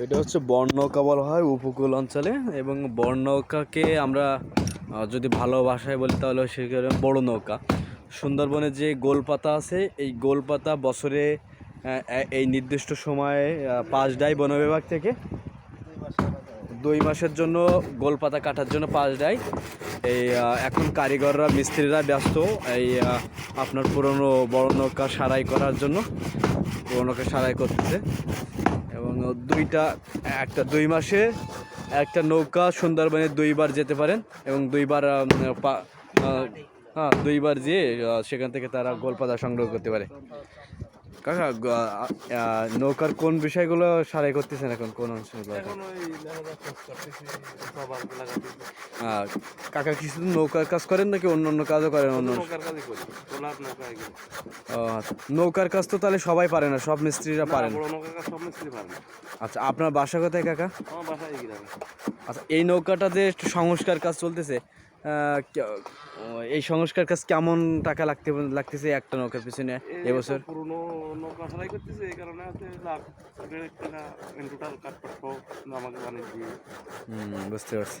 এটা হচ্ছে বড়নৌকা বলা হয় উপকূল অঞ্চলে, এবং বড়নৌকাকে আমরা যদি ভালো ভাষায় বলি তাহলে সেখানে বড় নৌকা। সুন্দরবনে যে গোলপাতা আছে, এই গোলপাতা বছরে এই নির্দিষ্ট সময়ে পাস দেয় বন বিভাগ থেকে। 2 মাসের জন্য গোলপাতা কাটার জন্য পাস দেয়। এই এখন কারিগররা মিস্ত্রিরা ব্যস্ত এই আপনার পুরনো বড় নৌকা সারাই করার জন্য, পুরনো নৌকা সারাই করতেছে। এবং একটা 2 মাসে একটা নৌকা সুন্দরবনে 2বার যেতে পারেন, এবং 2বার হ্যাঁ 2বার যেয়ে সেখান থেকে তারা গোলপাতা সংগ্রহ করতে পারে। কাকা নৌকার কোন বিষয়গুলো সারাই করতেছেন এখন, কোন অংশগুলো? কাকা কি শুধু নৌকার কাজ করেন নাকি অন্য অন্য কাজও করেন? নৌকার কাজ তো তাহলে সবাই পারে না, সব মিস্ত্রিরা পারেন? আচ্ছা, আপনার বাসা কোথায় কাকা? আচ্ছা, এই নৌকাটা যে একটু সংস্কার কাজ চলতেছে, এই সংস্কার কাজ কেমন টাকা লাগতেছে একটা নৌকার পিছনে এবছর? পুরনো নৌকা সারাই করতেছে, এই কারণে লাখ টাকা টোটাল কাঠপাট আমাকে বানিয়ে দিয়ে। বুঝতে পারছি।